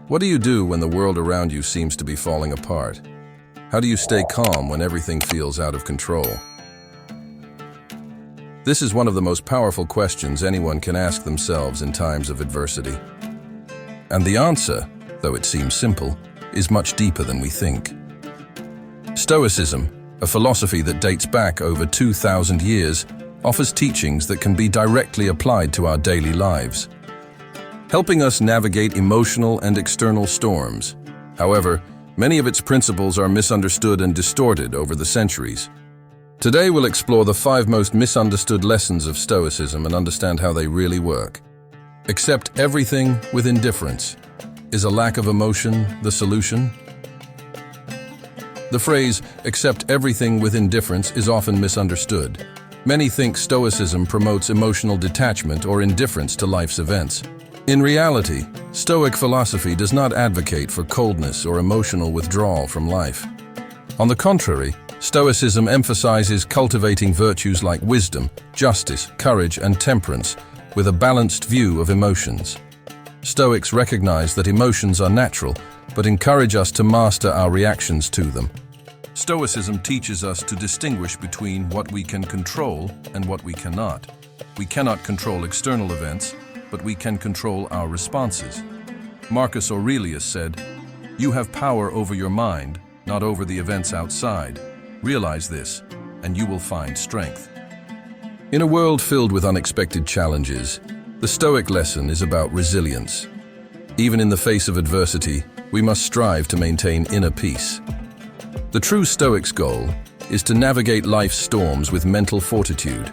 What do you do when the world around you seems to be falling apart? How do you stay calm when everything feels out of control? This is one of the most powerful questions anyone can ask themselves in times of adversity. And the answer, though it seems simple, is much deeper than we think. Stoicism, a philosophy that dates back over 2,000 years, offers teachings that can be directly applied to our daily lives, helping us navigate emotional and external storms. However, many of its principles are misunderstood and distorted over the centuries. Today we'll explore the 5 most misunderstood lessons of Stoicism and understand how they really work. Accept everything with indifference. Is a lack of emotion the solution? The phrase, accept everything with indifference, is often misunderstood. Many think Stoicism promotes emotional detachment or indifference to life's events. In reality, Stoic philosophy does not advocate for coldness or emotional withdrawal from life. On the contrary, Stoicism emphasizes cultivating virtues like wisdom, justice, courage, and temperance, with a balanced view of emotions. Stoics recognize that emotions are natural, but encourage us to master our reactions to them. Stoicism teaches us to distinguish between what we can control and what we cannot. We cannot control external events, but we can control our responses. Marcus Aurelius said, "You have power over your mind, not over the events outside. Realize this, and you will find strength." In a world filled with unexpected challenges, the Stoic lesson is about resilience. Even in the face of adversity, we must strive to maintain inner peace. The true Stoic's goal is to navigate life's storms with mental fortitude.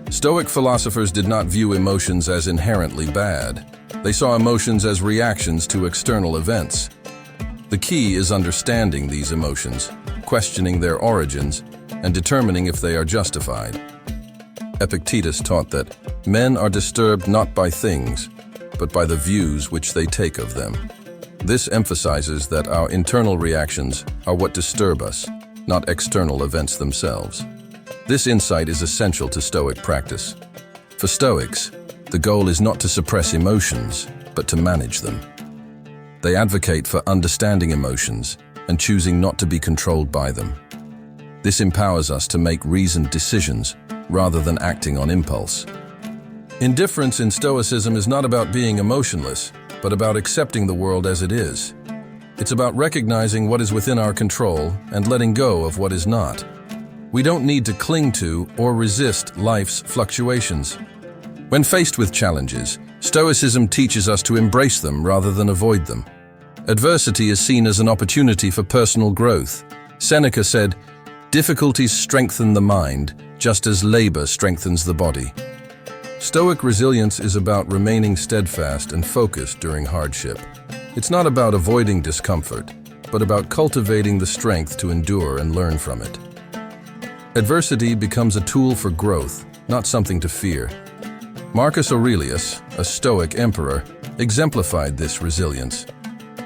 Stoic philosophers did not view emotions as inherently bad. They saw emotions as reactions to external events. The key is understanding these emotions, questioning their origins, and determining if they are justified. Epictetus taught that men are disturbed not by things, but by the views which they take of them. This emphasizes that our internal reactions are what disturb us, not external events themselves. This insight is essential to Stoic practice. For Stoics, the goal is not to suppress emotions, but to manage them. They advocate for understanding emotions and choosing not to be controlled by them. This empowers us to make reasoned decisions rather than acting on impulse. Indifference in Stoicism is not about being emotionless, but about accepting the world as it is. It's about recognizing what is within our control and letting go of what is not. We don't need to cling to or resist life's fluctuations. When faced with challenges, Stoicism teaches us to embrace them rather than avoid them. Adversity is seen as an opportunity for personal growth. Seneca said, "Difficulties strengthen the mind, just as labor strengthens the body." Stoic resilience is about remaining steadfast and focused during hardship. It's not about avoiding discomfort, but about cultivating the strength to endure and learn from it. Adversity becomes a tool for growth, not something to fear. Marcus Aurelius, a Stoic emperor, exemplified this resilience.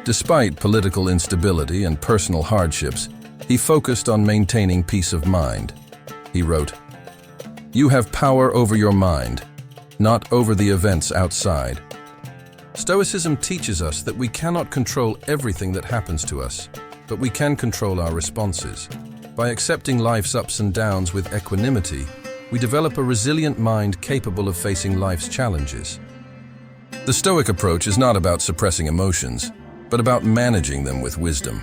Despite political instability and personal hardships, he focused on maintaining peace of mind. He wrote, "You have power over your mind, not over the events outside." Stoicism teaches us that we cannot control everything that happens to us, but we can control our responses. By accepting life's ups and downs with equanimity, we develop a resilient mind capable of facing life's challenges. The Stoic approach is not about suppressing emotions, but about managing them with wisdom.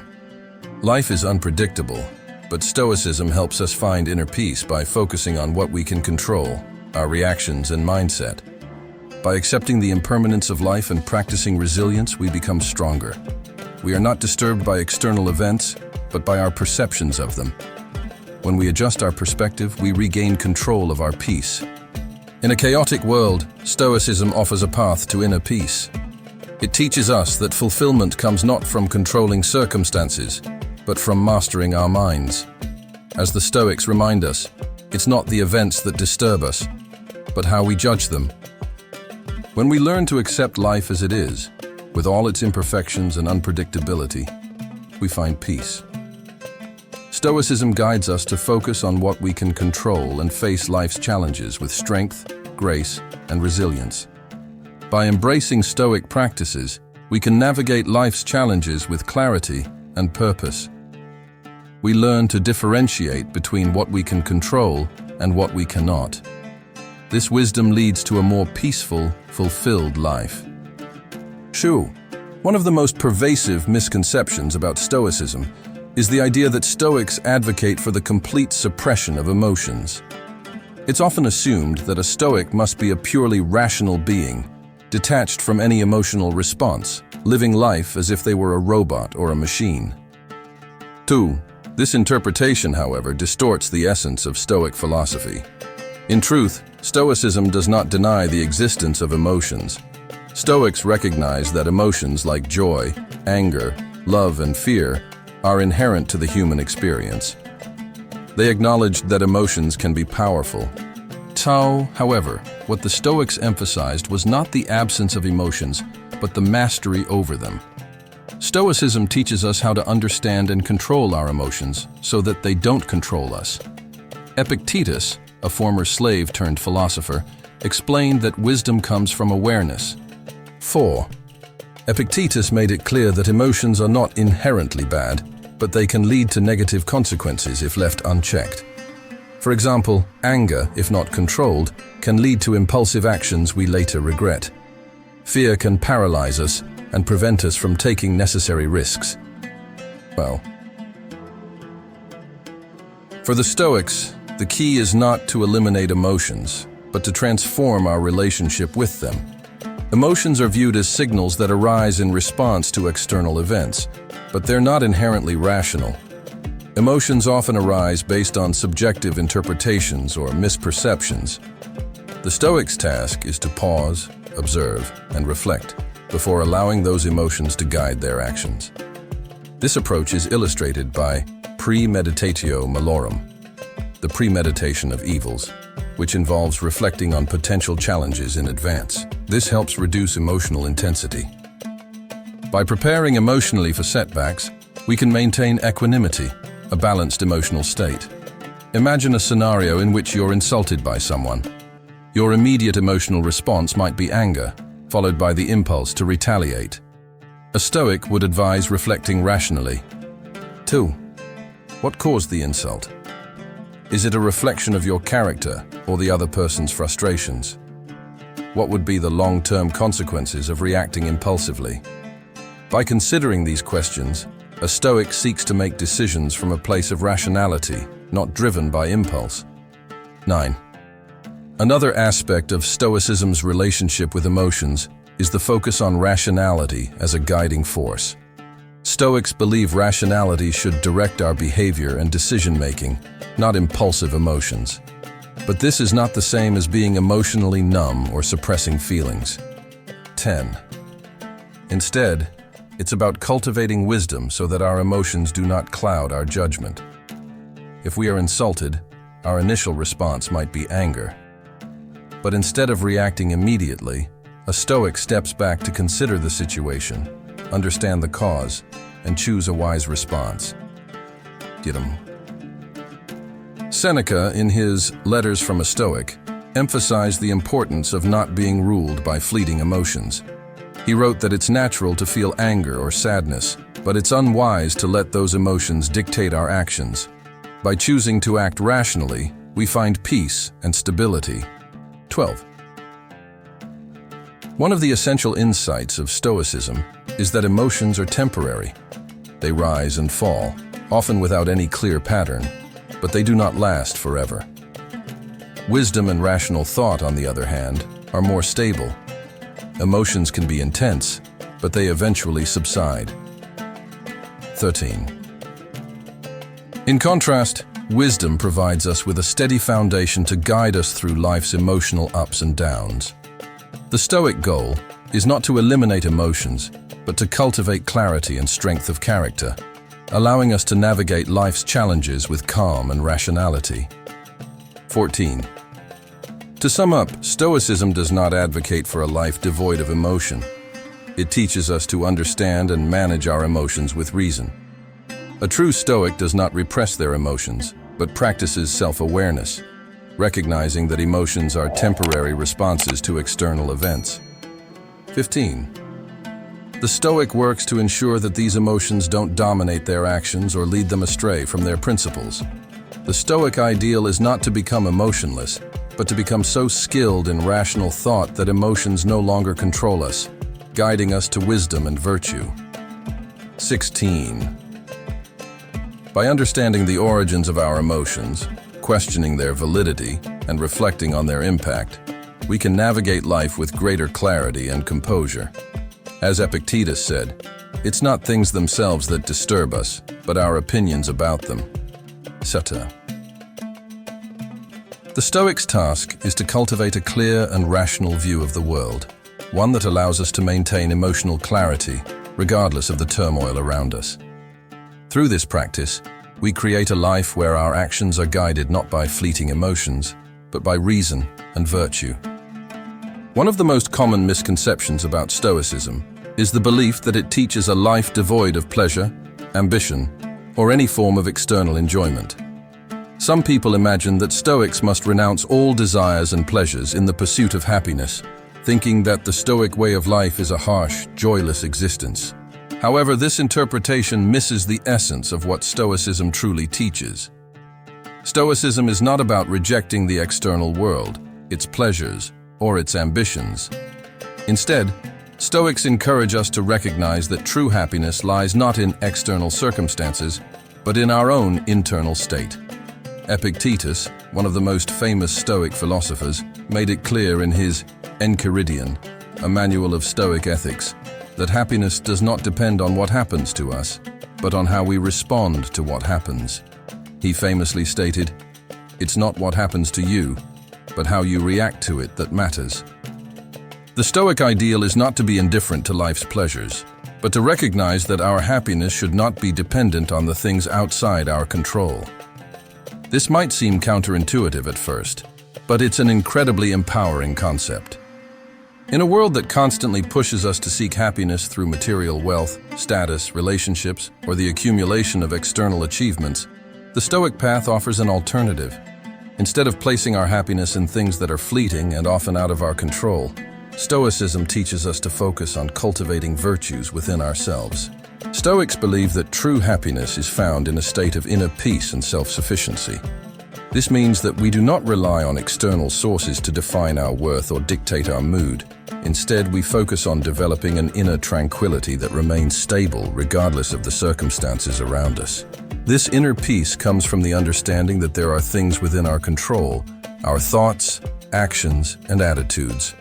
Life is unpredictable, but Stoicism helps us find inner peace by focusing on what we can control, our reactions and mindset. By accepting the impermanence of life and practicing resilience, we become stronger. We are not disturbed by external events, but by our perceptions of them. When we adjust our perspective, we regain control of our peace. In a chaotic world, Stoicism offers a path to inner peace. It teaches us that fulfillment comes not from controlling circumstances, but from mastering our minds. As the Stoics remind us, it's not the events that disturb us, but how we judge them. When we learn to accept life as it is, with all its imperfections and unpredictability, we find peace. Stoicism guides us to focus on what we can control and face life's challenges with strength, grace, and resilience. By embracing Stoic practices, we can navigate life's challenges with clarity and purpose. We learn to differentiate between what we can control and what we cannot. This wisdom leads to a more peaceful, fulfilled life. 2. One of the most pervasive misconceptions about Stoicism is the idea that Stoics advocate for the complete suppression of emotions. It's often assumed that a Stoic must be a purely rational being, detached from any emotional response, living life as if they were a robot or a machine. 2. This interpretation, however, distorts the essence of Stoic philosophy. In truth, Stoicism does not deny the existence of emotions. Stoics recognize that emotions like joy, anger, love, and fear are inherent to the human experience. They acknowledged that emotions can be powerful. However, what the Stoics emphasized was not the absence of emotions, but the mastery over them. Stoicism teaches us how to understand and control our emotions so that they don't control us. Epictetus, a former slave turned philosopher, explained that wisdom comes from awareness. 4. Epictetus made it clear that emotions are not inherently bad, but they can lead to negative consequences if left unchecked. For example, anger, if not controlled, can lead to impulsive actions we later regret. Fear can paralyze us and prevent us from taking necessary risks. For the Stoics, the key is not to eliminate emotions, but to transform our relationship with them. Emotions are viewed as signals that arise in response to external events, but they're not inherently rational. Emotions often arise based on subjective interpretations or misperceptions. The Stoics' task is to pause, observe, and reflect before allowing those emotions to guide their actions. This approach is illustrated by premeditatio malorum, the premeditation of evils, which involves reflecting on potential challenges in advance. This helps reduce emotional intensity. By preparing emotionally for setbacks, we can maintain equanimity, a balanced emotional state. Imagine a scenario in which you're insulted by someone. Your immediate emotional response might be anger, followed by the impulse to retaliate. A Stoic would advise reflecting rationally. 2. What caused the insult? Is it a reflection of your character or the other person's frustrations? What would be the long-term consequences of reacting impulsively? By considering these questions, a Stoic seeks to make decisions from a place of rationality, not driven by impulse. 9. Another aspect of Stoicism's relationship with emotions is the focus on rationality as a guiding force. Stoics believe rationality should direct our behavior and decision-making, not impulsive emotions. But this is not the same as being emotionally numb or suppressing feelings. 10. Instead, it's about cultivating wisdom so that our emotions do not cloud our judgment. If we are insulted, our initial response might be anger. But instead of reacting immediately, a Stoic steps back to consider the situation, understand the cause, and choose a wise response. Seneca, in his Letters from a Stoic, emphasized the importance of not being ruled by fleeting emotions. He wrote that it's natural to feel anger or sadness, but it's unwise to let those emotions dictate our actions. By choosing to act rationally, we find peace and stability. 12. One of the essential insights of Stoicism is that emotions are temporary. They rise and fall, often without any clear pattern, but they do not last forever. Wisdom and rational thought, on the other hand, are more stable. Emotions can be intense, but they eventually subside. 13. In contrast, wisdom provides us with a steady foundation to guide us through life's emotional ups and downs. The Stoic goal is not to eliminate emotions, but to cultivate clarity and strength of character, allowing us to navigate life's challenges with calm and rationality. 14. To sum up, Stoicism does not advocate for a life devoid of emotion. It teaches us to understand and manage our emotions with reason. A true Stoic does not repress their emotions, but practices self-awareness, recognizing that emotions are temporary responses to external events. 15. The Stoic works to ensure that these emotions don't dominate their actions or lead them astray from their principles. The Stoic ideal is not to become emotionless, but to become so skilled in rational thought that emotions no longer control us, guiding us to wisdom and virtue. 16. By understanding the origins of our emotions, questioning their validity, and reflecting on their impact, we can navigate life with greater clarity and composure. As Epictetus said, it's not things themselves that disturb us, but our opinions about them. Sutta. The Stoic's task is to cultivate a clear and rational view of the world, one that allows us to maintain emotional clarity, regardless of the turmoil around us. Through this practice, we create a life where our actions are guided not by fleeting emotions, but by reason and virtue. One of the most common misconceptions about Stoicism is the belief that it teaches a life devoid of pleasure, ambition, or any form of external enjoyment. Some people imagine that Stoics must renounce all desires and pleasures in the pursuit of happiness, thinking that the Stoic way of life is a harsh, joyless existence. However, this interpretation misses the essence of what Stoicism truly teaches. Stoicism is not about rejecting the external world, its pleasures, or its ambitions. Instead, Stoics encourage us to recognize that true happiness lies not in external circumstances, but in our own internal state. Epictetus, one of the most famous Stoic philosophers, made it clear in his Enchiridion, a manual of Stoic ethics, that happiness does not depend on what happens to us, but on how we respond to what happens. He famously stated, "It's not what happens to you, but how you react to it that matters." The Stoic ideal is not to be indifferent to life's pleasures, but to recognize that our happiness should not be dependent on the things outside our control. This might seem counterintuitive at first, but it's an incredibly empowering concept. In a world that constantly pushes us to seek happiness through material wealth, status, relationships, or the accumulation of external achievements, the Stoic path offers an alternative. Instead of placing our happiness in things that are fleeting and often out of our control, Stoicism teaches us to focus on cultivating virtues within ourselves. Stoics believe that true happiness is found in a state of inner peace and self-sufficiency. This means that we do not rely on external sources to define our worth or dictate our mood. Instead, we focus on developing an inner tranquility that remains stable regardless of the circumstances around us. This inner peace comes from the understanding that there are things within our control, our thoughts, actions, and attitudes,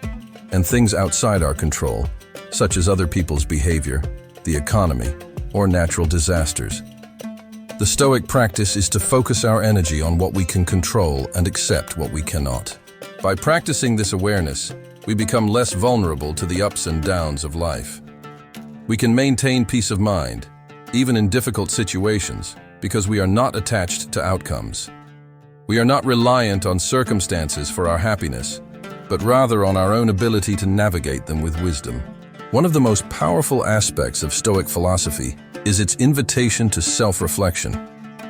and things outside our control, such as other people's behavior, the economy, or natural disasters. The Stoic practice is to focus our energy on what we can control and accept what we cannot. By practicing this awareness, we become less vulnerable to the ups and downs of life. We can maintain peace of mind, even in difficult situations, because we are not attached to outcomes. We are not reliant on circumstances for our happiness, but rather on our own ability to navigate them with wisdom. One of the most powerful aspects of Stoic philosophy is its invitation to self-reflection.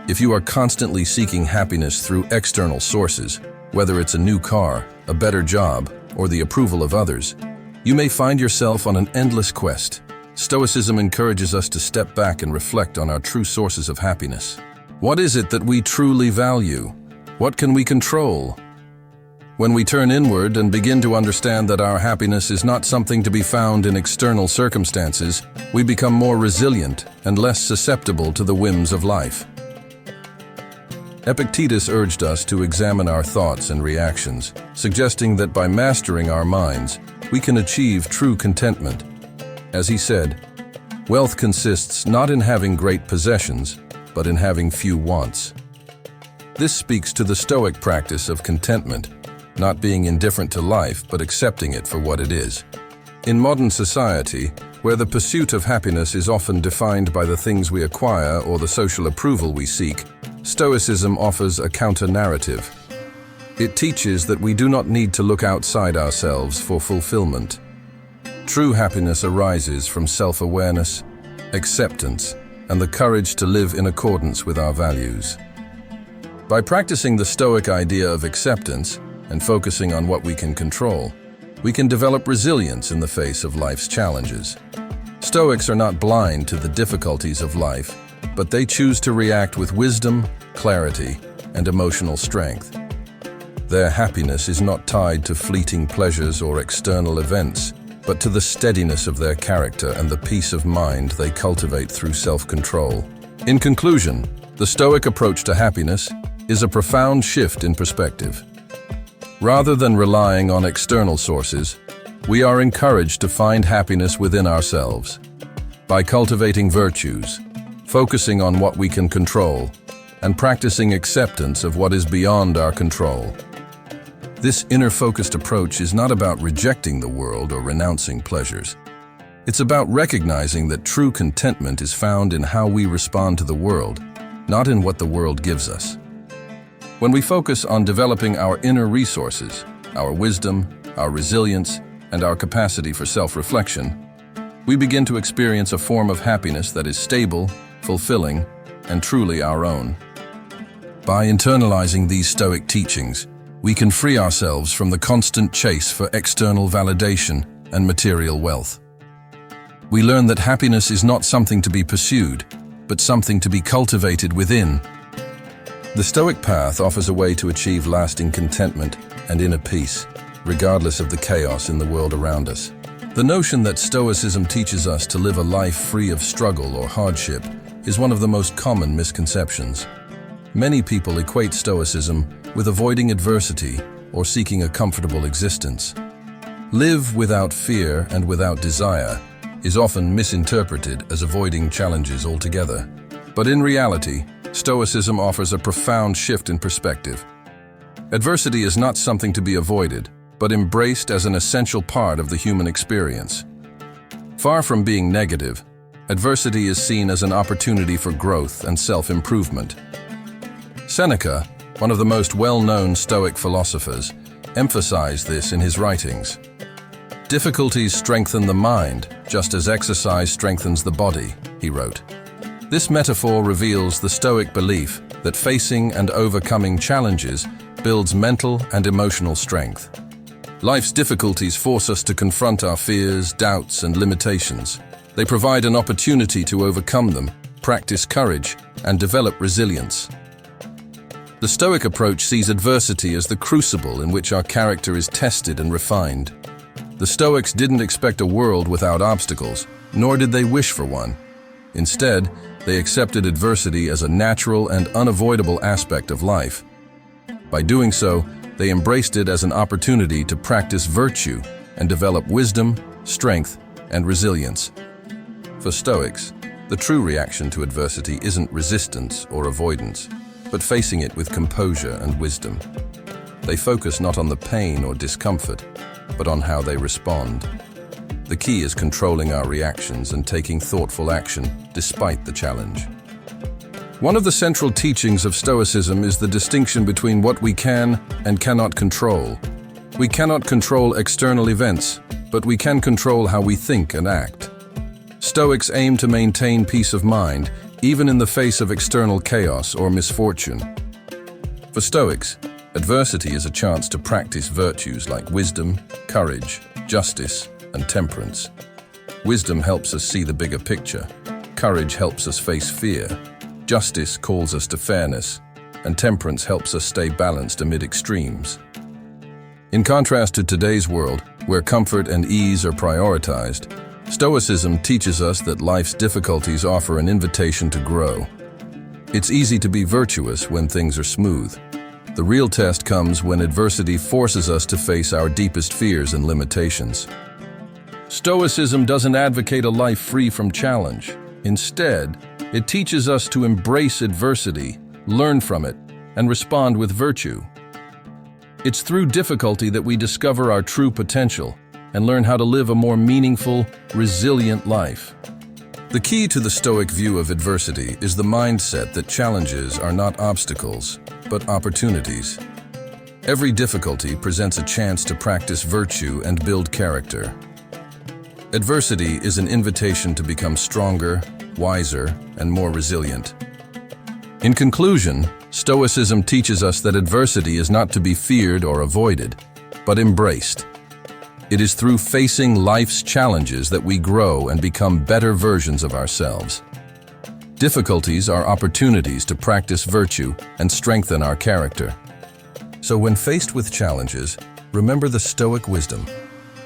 If you are constantly seeking happiness through external sources, whether it's a new car, a better job, or the approval of others, you may find yourself on an endless quest. Stoicism encourages us to step back and reflect on our true sources of happiness. What is it that we truly value? What can we control? When we turn inward and begin to understand that our happiness is not something to be found in external circumstances, we become more resilient and less susceptible to the whims of life. Epictetus urged us to examine our thoughts and reactions, suggesting that by mastering our minds, we can achieve true contentment. As he said, "Wealth consists not in having great possessions, but in having few wants." This speaks to the Stoic practice of contentment, not being indifferent to life, but accepting it for what it is. In modern society, where the pursuit of happiness is often defined by the things we acquire or the social approval we seek, Stoicism offers a counter-narrative. It teaches that we do not need to look outside ourselves for fulfillment. True happiness arises from self-awareness, acceptance, and the courage to live in accordance with our values. By practicing the Stoic idea of acceptance, and focusing on what we can control, we can develop resilience in the face of life's challenges. Stoics are not blind to the difficulties of life, but they choose to react with wisdom, clarity, and emotional strength. Their happiness is not tied to fleeting pleasures or external events, but to the steadiness of their character and the peace of mind they cultivate through self-control. In conclusion, the Stoic approach to happiness is a profound shift in perspective. Rather than relying on external sources, we are encouraged to find happiness within ourselves. By cultivating virtues, focusing on what we can control, and practicing acceptance of what is beyond our control. This inner-focused approach is not about rejecting the world or renouncing pleasures. It's about recognizing that true contentment is found in how we respond to the world, not in what the world gives us. When we focus on developing our inner resources, our wisdom, our resilience, and our capacity for self-reflection, we begin to experience a form of happiness that is stable, fulfilling, and truly our own. By internalizing these Stoic teachings, we can free ourselves from the constant chase for external validation and material wealth. We learn that happiness is not something to be pursued, but something to be cultivated within. The Stoic path offers a way to achieve lasting contentment and inner peace, regardless of the chaos in the world around us. The notion that Stoicism teaches us to live a life free of struggle or hardship is one of the most common misconceptions. Many people equate Stoicism with avoiding adversity or seeking a comfortable existence. Live without fear and without desire is often misinterpreted as avoiding challenges altogether. But in reality, Stoicism offers a profound shift in perspective. Adversity is not something to be avoided, but embraced as an essential part of the human experience. Far from being negative, adversity is seen as an opportunity for growth and self-improvement. Seneca, one of the most well-known Stoic philosophers, emphasized this in his writings. "Difficulties strengthen the mind, just as exercise strengthens the body," he wrote. This metaphor reveals the Stoic belief that facing and overcoming challenges builds mental and emotional strength. Life's difficulties force us to confront our fears, doubts, and limitations. They provide an opportunity to overcome them, practice courage, and develop resilience. The Stoic approach sees adversity as the crucible in which our character is tested and refined. The Stoics didn't expect a world without obstacles, nor did they wish for one. Instead, they accepted adversity as a natural and unavoidable aspect of life. By doing so, they embraced it as an opportunity to practice virtue and develop wisdom, strength, and resilience. For Stoics, the true reaction to adversity isn't resistance or avoidance, but facing it with composure and wisdom. They focus not on the pain or discomfort, but on how they respond. The key is controlling our reactions and taking thoughtful action despite the challenge. One of the central teachings of Stoicism is the distinction between what we can and cannot control. We cannot control external events, but we can control how we think and act. Stoics aim to maintain peace of mind, even in the face of external chaos or misfortune. For Stoics, adversity is a chance to practice virtues like wisdom, courage, justice, and temperance. Wisdom helps us see the bigger picture. Courage helps us face fear. Justice calls us to fairness, and temperance helps us stay balanced amid extremes. In contrast to today's world, where comfort and ease are prioritized, Stoicism teaches us that life's difficulties offer an invitation to grow. It's easy to be virtuous when things are smooth. The real test comes when adversity forces us to face our deepest fears and limitations. Stoicism doesn't advocate a life free from challenge. Instead, it teaches us to embrace adversity, learn from it, and respond with virtue. It's through difficulty that we discover our true potential and learn how to live a more meaningful, resilient life. The key to the Stoic view of adversity is the mindset that challenges are not obstacles, but opportunities. Every difficulty presents a chance to practice virtue and build character. Adversity is an invitation to become stronger, wiser, and more resilient. In conclusion, Stoicism teaches us that adversity is not to be feared or avoided, but embraced. It is through facing life's challenges that we grow and become better versions of ourselves. Difficulties are opportunities to practice virtue and strengthen our character. So when faced with challenges, remember the Stoic wisdom.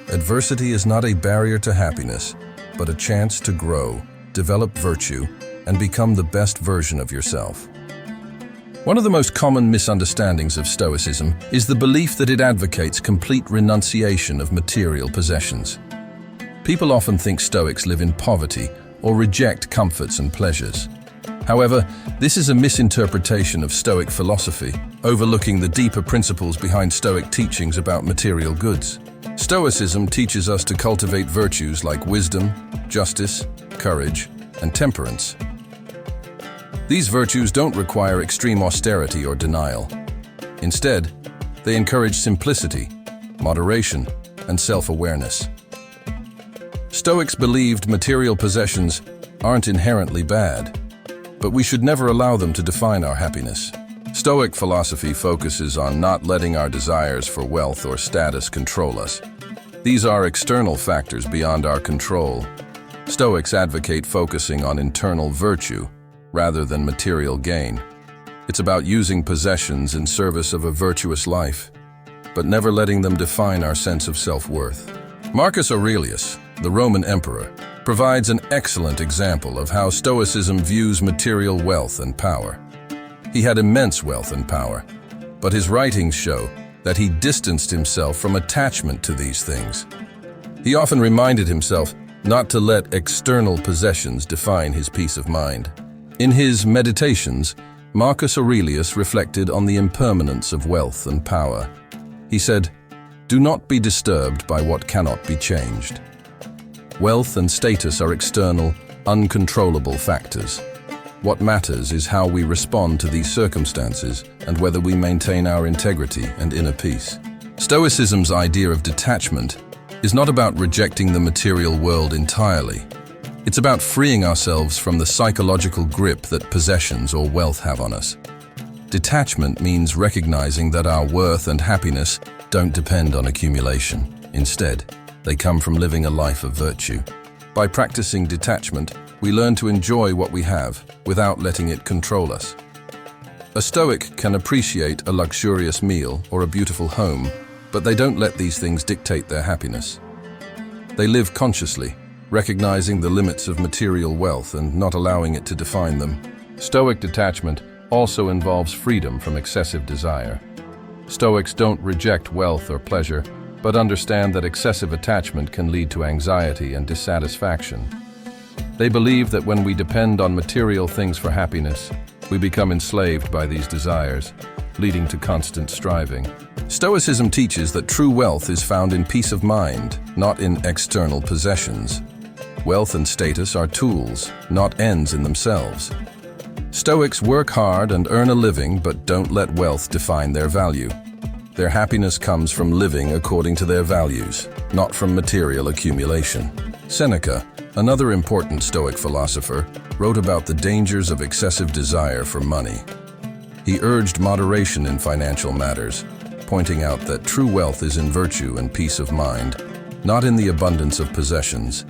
Adversity is not a barrier to happiness, but a chance to grow, develop virtue, and become the best version of yourself. One of the most common misunderstandings of Stoicism is the belief that it advocates complete renunciation of material possessions. People often think Stoics live in poverty or reject comforts and pleasures. However, this is a misinterpretation of Stoic philosophy, overlooking the deeper principles behind Stoic teachings about material goods. Stoicism teaches us to cultivate virtues like wisdom, justice, courage, and temperance. These virtues don't require extreme austerity or denial. Instead, they encourage simplicity, moderation, and self-awareness. Stoics believed material possessions aren't inherently bad, but we should never allow them to define our happiness. Stoic philosophy focuses on not letting our desires for wealth or status control us. These are external factors beyond our control. Stoics advocate focusing on internal virtue rather than material gain. It's about using possessions in service of a virtuous life, but never letting them define our sense of self-worth. Marcus Aurelius, the Roman emperor, provides an excellent example of how Stoicism views material wealth and power. He had immense wealth and power, but his writings show that he distanced himself from attachment to these things. He often reminded himself not to let external possessions define his peace of mind. In his Meditations, Marcus Aurelius reflected on the impermanence of wealth and power. He said, "Do not be disturbed by what cannot be changed." Wealth and status are external, uncontrollable factors. What matters is how we respond to these circumstances and whether we maintain our integrity and inner peace. Stoicism's idea of detachment is not about rejecting the material world entirely. It's about freeing ourselves from the psychological grip that possessions or wealth have on us. Detachment means recognizing that our worth and happiness don't depend on accumulation. Instead, they come from living a life of virtue. By practicing detachment, we learn to enjoy what we have without letting it control us. A Stoic can appreciate a luxurious meal or a beautiful home, but they don't let these things dictate their happiness. They live consciously, recognizing the limits of material wealth and not allowing it to define them. Stoic detachment also involves freedom from excessive desire. Stoics don't reject wealth or pleasure, but understand that excessive attachment can lead to anxiety and dissatisfaction. They believe that when we depend on material things for happiness, we become enslaved by these desires, leading to constant striving. Stoicism teaches that true wealth is found in peace of mind, not in external possessions. Wealth and status are tools, not ends in themselves. Stoics work hard and earn a living, but don't let wealth define their value. Their happiness comes from living according to their values, not from material accumulation. Seneca, another important Stoic philosopher, wrote about the dangers of excessive desire for money. He urged moderation in financial matters, pointing out that true wealth is in virtue and peace of mind, not in the abundance of possessions.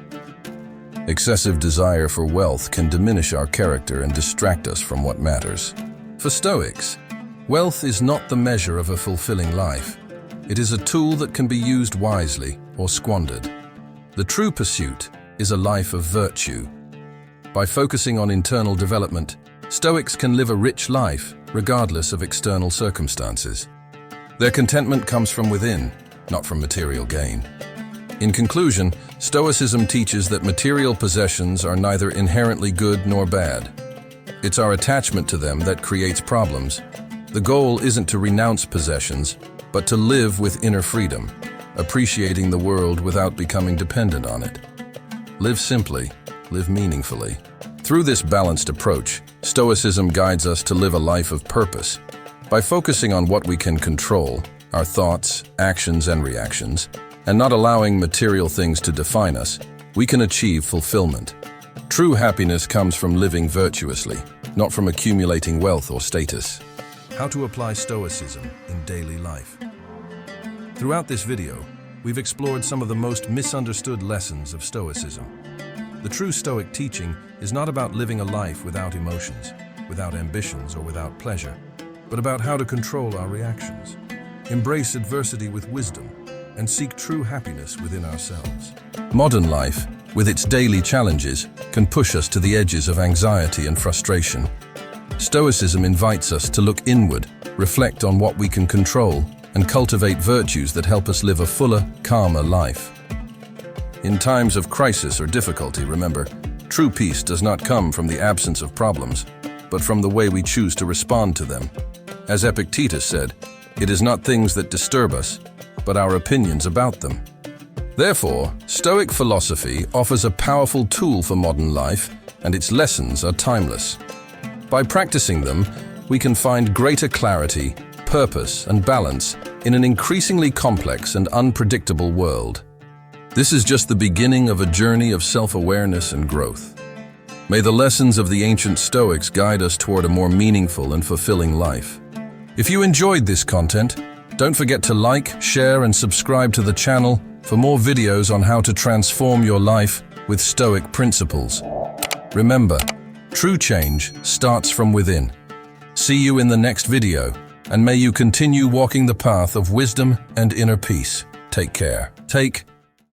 Excessive desire for wealth can diminish our character and distract us from what matters. For Stoics, wealth is not the measure of a fulfilling life. It is a tool that can be used wisely or squandered. The true pursuit is a life of virtue. By focusing on internal development, Stoics can live a rich life regardless of external circumstances. Their contentment comes from within, not from material gain. In conclusion, Stoicism teaches that material possessions are neither inherently good nor bad. It's our attachment to them that creates problems. The goal isn't to renounce possessions, but to live with inner freedom, appreciating the world without becoming dependent on it. Live simply, live meaningfully. Through this balanced approach, Stoicism guides us to live a life of purpose. By focusing on what we can control, our thoughts, actions, and reactions, and not allowing material things to define us, we can achieve fulfillment. True happiness comes from living virtuously, not from accumulating wealth or status. How to apply Stoicism in daily life. Throughout this video, we've explored some of the most misunderstood lessons of Stoicism. The true Stoic teaching is not about living a life without emotions, without ambitions, or without pleasure, but about how to control our reactions, embrace adversity with wisdom, and seek true happiness within ourselves. Modern life, with its daily challenges, can push us to the edges of anxiety and frustration. Stoicism invites us to look inward, reflect on what we can control, and cultivate virtues that help us live a fuller, calmer life. In times of crisis or difficulty, remember, true peace does not come from the absence of problems, but from the way we choose to respond to them. As Epictetus said, it is not things that disturb us, but our opinions about them. Therefore, Stoic philosophy offers a powerful tool for modern life, and its lessons are timeless. By practicing them, we can find greater clarity, purpose, and balance in an increasingly complex and unpredictable world. This is just the beginning of a journey of self-awareness and growth. May the lessons of the ancient Stoics guide us toward a more meaningful and fulfilling life. If you enjoyed this content, don't forget to like, share, and subscribe to the channel for more videos on how to transform your life with Stoic principles. Remember, true change starts from within. See you in the next video, and may you continue walking the path of wisdom and inner peace. Take care. Take